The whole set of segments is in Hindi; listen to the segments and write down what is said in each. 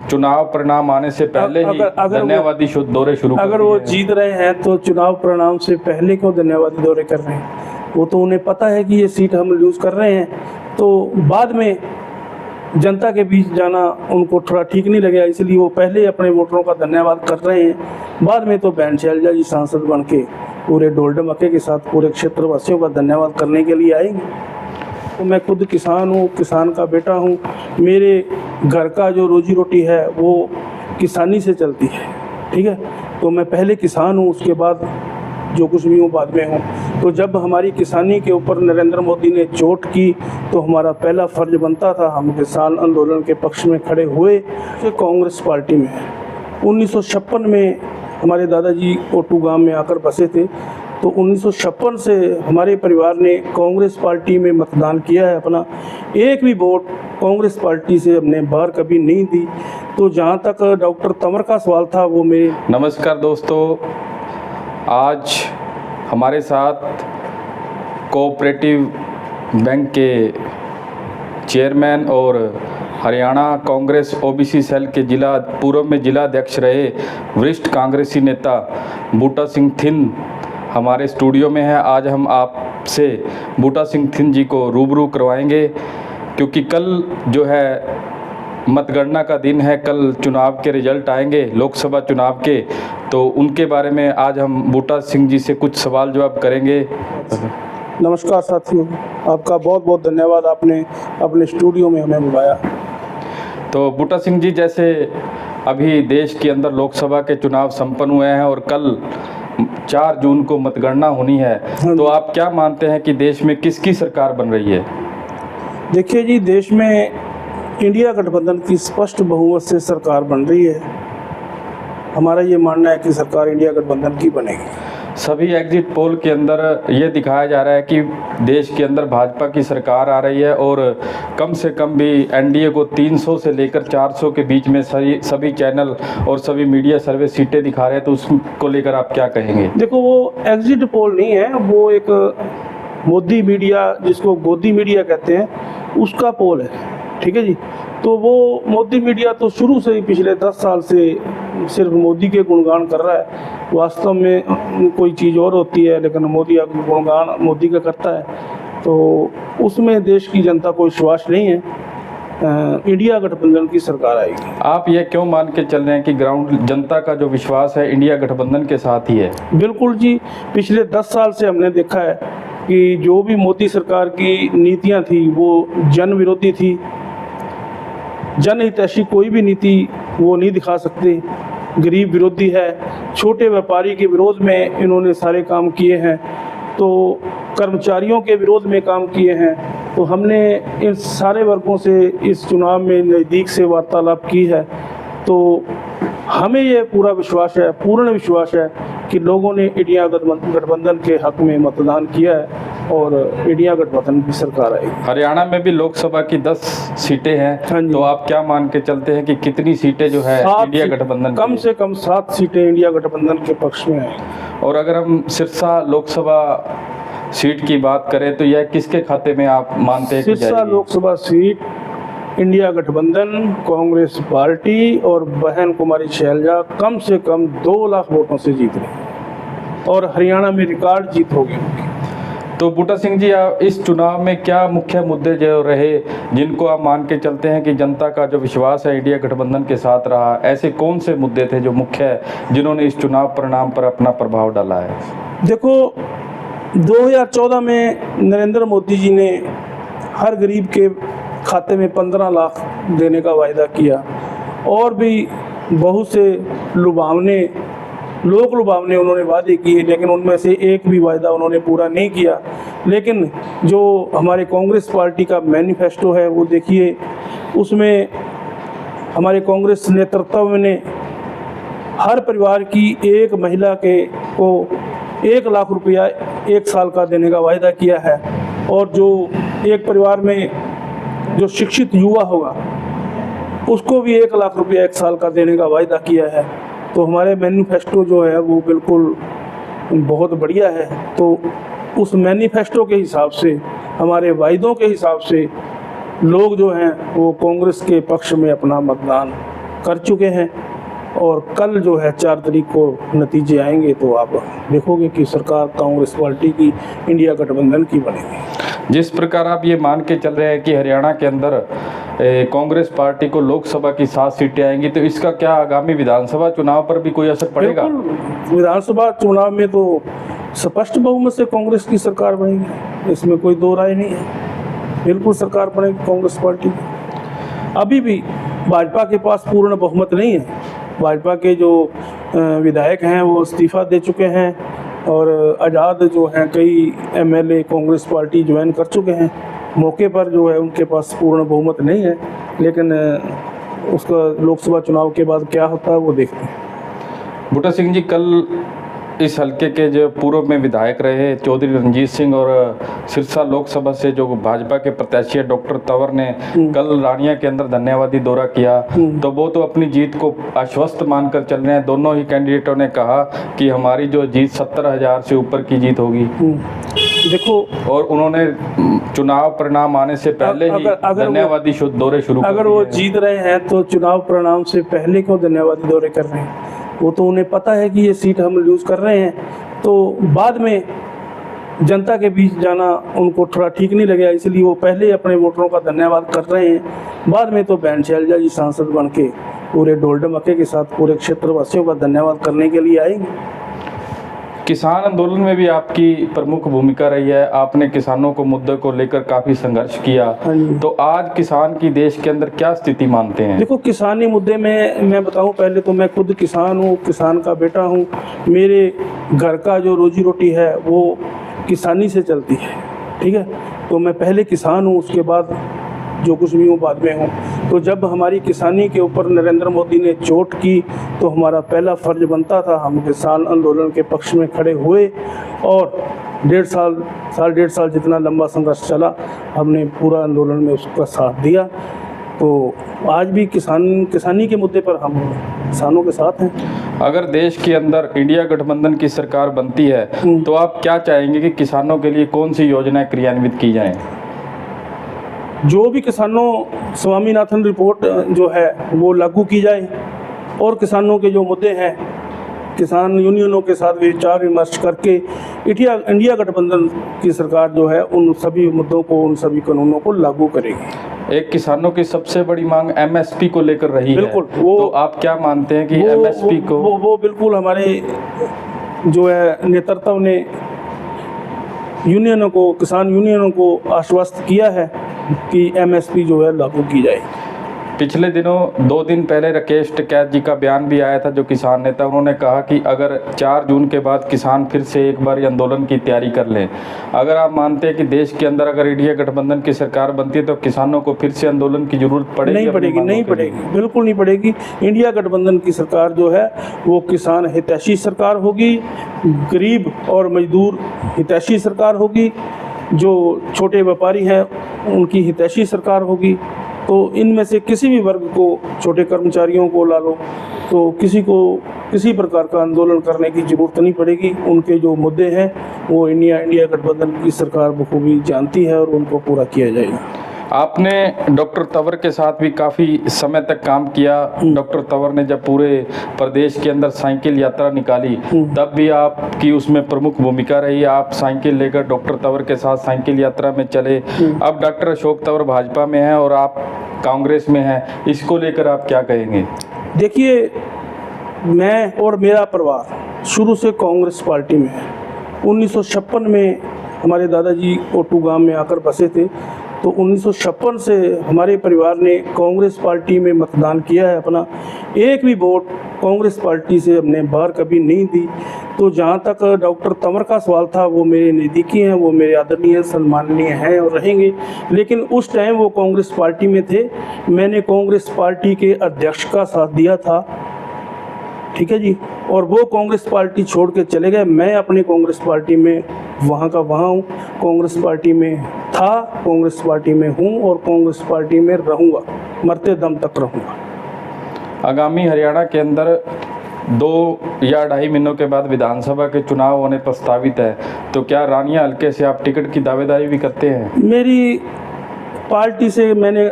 चुनाव परिणाम आने से पहले ही धन्यवादी दौरे शुरू कर अगर वो जीत रहे हैं तो चुनाव परिणाम से पहले क्यों धन्यवादी दौरे कर रहे हैं? वो तो उन्हें पता है कि ये सीट हम लूज कर रहे हैं, तो बाद में जनता के बीच जाना उनको थोड़ा ठीक नहीं लगेगा, इसलिए वो पहले अपने वोटरों का धन्यवाद कर रहे हैं। बाद में तो बहन शैलजा जी सांसद बन के पूरे ढोल ढमक्के के साथ पूरे क्षेत्रवासियों का धन्यवाद करने के लिए आएंगे। तो मैं खुद किसान हूँ, किसान का बेटा हूँ, मेरे घर का जो रोजी रोटी है वो किसानी से चलती है, ठीक है। तो मैं पहले किसान हूँ, उसके बाद जो कुछ भी हूँ बाद में हूँ। तो जब हमारी किसानी के ऊपर नरेंद्र मोदी ने चोट की तो हमारा पहला फर्ज बनता था, हम किसान आंदोलन के पक्ष में खड़े हुए। तो कांग्रेस पार्टी में 1956 में हमारे दादाजी ओटू गांव में आकर बसे थे, तो 1956 से हमारे परिवार ने कांग्रेस पार्टी में मतदान किया है अपना। एक भी वोट कांग्रेस पार्टी से हमने बाहर कभी नहीं दी। तो जहाँ तक डॉक्टर तंवर का सवाल था वो मेरे। नमस्कार दोस्तों, आज हमारे साथ कोऑपरेटिव बैंक के चेयरमैन और हरियाणा कांग्रेस ओबीसी सेल के पूर्व में जिला अध्यक्ष रहे वरिष्ठ कांग्रेसी नेता बूटा सिंह थिन हमारे स्टूडियो में है। आज हम आपसे बूटा सिंह थिन जी को रूबरू करवाएंगे, क्योंकि कल जो है मतगणना का दिन है, कल चुनाव के रिजल्ट आएंगे लोकसभा चुनाव के, तो उनके बारे में आज हम बूटा सिंह जी से कुछ सवाल जवाब करेंगे। नमस्कार साथियों, आपका बहुत बहुत धन्यवाद, आपने अपने स्टूडियो में हमें बुलाया। तो बूटा सिंह जी, जैसे अभी देश के अंदर लोकसभा के चुनाव संपन्न हुए हैं और कल 4 जून को मतगणना होनी है, तो आप क्या मानते हैं कि देश में किसकी सरकार बन रही है? देखिए जी, देश में इंडिया गठबंधन की स्पष्ट बहुमत से सरकार बन रही है। हमारा ये मानना है कि सरकार इंडिया गठबंधन की बनेगी। सभी एग्जिट पोल के अंदर ये दिखाया जा रहा है कि देश के अंदर भाजपा की सरकार आ रही है और कम से कम भी एनडीए को 300 से लेकर 400 के बीच में सभी चैनल और सभी मीडिया सर्वे सीटें दिखा रहे हैं, तो उसको लेकर आप क्या कहेंगे? देखो, वो एग्जिट पोल नहीं है, वो एक मोदी मीडिया, जिसको गोदी मीडिया कहते हैं, उसका पोल है, ठीक है जी। तो वो मोदी मीडिया तो शुरू से ही पिछले 10 साल से सिर्फ मोदी के गुणगान कर रहा है। वास्तव में कोई चीज़ और होती है, लेकिन मोदी का गुणगान मोदी का करता है, तो उसमें देश की जनता को विश्वास नहीं है। इंडिया गठबंधन की सरकार आएगी। आप ये क्यों मान के चल रहे हैं कि ग्राउंड जनता का जो विश्वास है इंडिया गठबंधन के साथ ही है? बिल्कुल जी, पिछले 10 साल से हमने देखा है कि जो भी मोदी सरकार की नीतियाँ थी वो जन विरोधी थी। जनहितैषी कोई भी नीति वो नहीं दिखा सकते, गरीब विरोधी है, छोटे व्यापारी के विरोध में इन्होंने सारे काम किए हैं, तो कर्मचारियों के विरोध में काम किए हैं। तो हमने इन सारे वर्गों से इस चुनाव में नज़दीक से वार्तालाप की है, तो हमें ये पूरा विश्वास है, पूर्ण विश्वास है कि लोगों ने इंडिया गठबंधन के हक में मतदान किया है और इंडिया गठबंधन की सरकार आएगी। हरियाणा में भी लोकसभा की 10 सीटें हैं, तो आप क्या मान के चलते हैं कि कितनी सीटें जो है इंडिया गठबंधन? कम से कम 7 सीटें इंडिया गठबंधन के पक्ष में हैं। और अगर हम सिरसा लोकसभा सीट की बात करें तो यह किसके खाते में आप मानते हैं? सिरसा लोकसभा सीट इंडिया गठबंधन, कांग्रेस पार्टी और बहन कुमारी शैलजा कम से कम 2 लाख वोटों से जीत रही और हरियाणा में रिकॉर्ड जीत होगी। तो बूटा सिंह जी, आप इस चुनाव में क्या मुख्य मुद्दे जो रहे जिनको आप मान के चलते हैं कि जनता का जो विश्वास है इंडिया गठबंधन के साथ रहा, ऐसे कौन से मुद्दे थे जो मुख्य है जिन्होंने इस चुनाव परिणाम पर अपना प्रभाव डाला है? देखो, 2014 में नरेंद्र मोदी जी ने हर गरीब के खाते में 15 लाख देने का वायदा किया और भी बहुत से लुभावने उन्होंने वादे किए, लेकिन उनमें से एक भी वायदा उन्होंने पूरा नहीं किया। लेकिन जो हमारे कांग्रेस पार्टी का मैनिफेस्टो है वो देखिए, उसमें हमारे कांग्रेस नेतृत्व ने हर परिवार की एक महिला को 1 लाख रुपया 1 साल का देने का वायदा किया है, और जो एक परिवार में जो शिक्षित युवा होगा उसको भी 1 लाख रुपया 1 साल का देने का वायदा किया है। तो हमारे मैनिफेस्टो जो है वो बिल्कुल बहुत बढ़िया है। तो उस मैनिफेस्टो के हिसाब से, हमारे वायदों के हिसाब से लोग जो हैं वो कांग्रेस के पक्ष में अपना मतदान कर चुके हैं और कल जो है 4 तारीख को नतीजे आएंगे तो आप देखोगे कि सरकार कांग्रेस पार्टी की इंडिया गठबंधन की बनेगी। जिस प्रकार आप ये मान के चल रहे हैं कि हरियाणा के अंदर कांग्रेस पार्टी को लोकसभा की 7 सीटें आएंगी, तो इसका क्या आगामी विधानसभा चुनाव पर भी कोई असर पड़ेगा? बिल्कुल, विधानसभा चुनाव में तो स्पष्ट बहुमत से कांग्रेस की सरकार बनेगी, इसमें कोई दो राय नहीं है। बिल्कुल सरकार बनेगी कांग्रेस पार्टी की। अभी भी भाजपा के पास पूर्ण बहुमत नहीं है। भाजपा के जो विधायक हैं वो इस्तीफा दे चुके हैं और आज़ाद जो हैं कई एमएलए कांग्रेस पार्टी ज्वाइन कर चुके हैं। मौके पर जो है उनके पास पूर्ण बहुमत नहीं है, लेकिन उसका लोकसभा चुनाव के बाद क्या होता है वो देखते हैं। बूटा सिंह जी, कल इस हलके के जो पूर्व में विधायक रहे चौधरी रणजीत सिंह और सिरसा लोकसभा से जो भाजपा के प्रत्याशी डॉक्टर तंवर ने कल रानिया के अंदर धन्यवादी दौरा किया, तो वो तो अपनी जीत को आश्वस्त मानकर चल रहे हैं। दोनों ही कैंडिडेटों ने कहा कि हमारी जो जीत 70,000 से ऊपर की जीत होगी। देखो, और उन्होंने चुनाव परिणाम आने से पहले ही धन्यवादी दौरे शुरू कर दिए। अगर वो जीत रहे हैं तो चुनाव परिणाम से पहले क्यों धन्यवादी दौरे कर रहे हैं? वो तो उन्हें पता है कि ये सीट हम लूज़ कर रहे हैं, तो बाद में जनता के बीच जाना उनको थोड़ा ठीक नहीं लगेगा, इसलिए वो पहले अपने वोटरों का धन्यवाद कर रहे हैं। बाद में तो बहन शैलजा जी सांसद बन के पूरे ढोल ढमक्के के साथ पूरे क्षेत्रवासियों का धन्यवाद करने के लिए आएंगे। किसान आंदोलन में भी आपकी प्रमुख भूमिका रही है। आपने किसानों को मुद्दे को लेकर काफ़ी संघर्ष किया, तो आज किसान की देश के अंदर क्या स्थिति मानते हैं? देखो, किसानी मुद्दे में मैं बताऊं, पहले तो मैं खुद किसान हूं, किसान का बेटा हूं। मेरे घर का जो रोजी रोटी है वो किसानी से चलती है, ठीक है। तो मैं पहले किसान हूं, उसके बाद जो कुछ भी हूँ बाद में हूँ। तो जब हमारी किसानी के ऊपर नरेंद्र मोदी ने चोट की तो हमारा पहला फर्ज बनता था, हम किसान आंदोलन के पक्ष में खड़े हुए और डेढ़ साल जितना लंबा संघर्ष चला, हमने पूरा आंदोलन में उसका साथ दिया। तो आज भी किसानी के मुद्दे पर हम किसानों के साथ हैं। अगर देश के अंदर इंडिया गठबंधन की सरकार बनती है तो आप क्या चाहेंगे कि किसानों के लिए कौन सी योजनाएं क्रियान्वित की जाएं? जो भी किसानों स्वामीनाथन रिपोर्ट जो है वो लागू की जाए और किसानों के जो मुद्दे हैं किसान यूनियनों के साथ विचार विमर्श करके इंडिया गठबंधन की सरकार जो है उन सभी मुद्दों को, उन सभी कानूनों को लागू करेगी। एक किसानों की सबसे बड़ी मांग एमएसपी को लेकर रही है। बिल्कुल, तो आप क्या मानते हैं कि एमएसपी को वो बिल्कुल हमारे जो है नेतृत्व ने यूनियनों को, किसान यूनियनों को आश्वस्त किया है कि एमएसपी जो है लागू की जाए। पिछले दिनों 2 दिन पहले राकेश टिकैत जी का बयान भी आया था, जो किसान नेता, उन्होंने कहा कि अगर 4 जून के बाद किसान फिर से एक बार आंदोलन की तैयारी कर लें। अगर आप मानते हैं कि देश के अंदर अगर इंडिया गठबंधन की सरकार बनती है तो किसानों को फिर से आंदोलन की जरूरत पड़ेगी? नहीं पड़ेगी, बिल्कुल नहीं पड़ेगी। इंडिया गठबंधन की सरकार जो है वो किसान हितैषी सरकार होगी, गरीब और मजदूर हितैषी सरकार होगी, जो छोटे व्यापारी हैं उनकी हितैषी सरकार होगी। तो इनमें से किसी भी वर्ग को, छोटे कर्मचारियों को ला लो, तो किसी को किसी प्रकार का आंदोलन करने की ज़रूरत नहीं पड़ेगी। उनके जो मुद्दे हैं वो इंडिया गठबंधन की सरकार बखूबी जानती है और उनको पूरा किया जाएगा। आपने डॉक्टर तंवर के साथ भी काफ़ी समय तक काम किया। डॉक्टर तंवर ने जब पूरे प्रदेश के अंदर साइकिल यात्रा निकाली तब भी आपकी उसमें प्रमुख भूमिका रही। आप साइकिल लेकर डॉक्टर तंवर के साथ साइकिल यात्रा में चले। अब डॉक्टर अशोक तंवर भाजपा में हैं और आप कांग्रेस में हैं, इसको लेकर आप क्या कहेंगे? देखिए, मैं और मेरा परिवार शुरू से कांग्रेस पार्टी में है। 1956 में हमारे दादाजी ओटू गांव में आकर बसे थे, तो 1956 से हमारे परिवार ने कांग्रेस पार्टी में मतदान किया है अपना। एक भी वोट कांग्रेस पार्टी से हमने बाहर कभी नहीं दी। तो जहाँ तक डॉक्टर तंवर का सवाल था, वो मेरे नज़दीकी हैं, वो मेरे आदरणीय सम्माननीय हैं और रहेंगे। लेकिन उस टाइम वो कांग्रेस पार्टी में थे, मैंने कांग्रेस पार्टी के अध्यक्ष का साथ दिया था, ठीक है जी। और वो कांग्रेस पार्टी छोड़ के चले गए। मैं अपनी कांग्रेस पार्टी में वहाँ का वहाँ हूँ, कांग्रेस पार्टी में था, कांग्रेस पार्टी में हूँ और कांग्रेस पार्टी में रहूँगा, मरते दम तक रहूँगा। आगामी हरियाणा के अंदर 2 या 2.5 महीनों के बाद विधानसभा के चुनाव होने प्रस्तावित है, तो क्या रानिया हल्के से आप टिकट की दावेदारी भी करते हैं? मेरी पार्टी से मैंने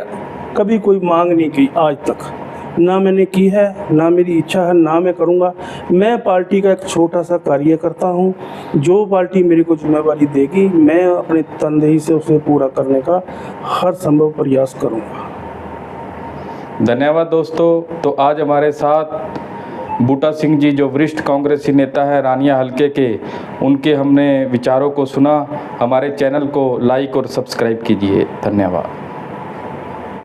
कभी कोई मांग नहीं की आज तक। ना मैंने की है, ना मेरी इच्छा है, ना मैं करूँगा। मैं पार्टी का एक छोटा सा कार्यकर्ता हूँ। जो पार्टी मेरे को जिम्मेवारी देगी, मैं अपने तनदेही से उसे पूरा करने का हर संभव प्रयास करूँगा। धन्यवाद दोस्तों। तो आज हमारे साथ बूटा सिंह जी, जो वरिष्ठ कांग्रेसी नेता है रानिया हलके के, उनके हमने विचारों को सुना। हमारे चैनल को लाइक और सब्सक्राइब कीजिए। धन्यवाद।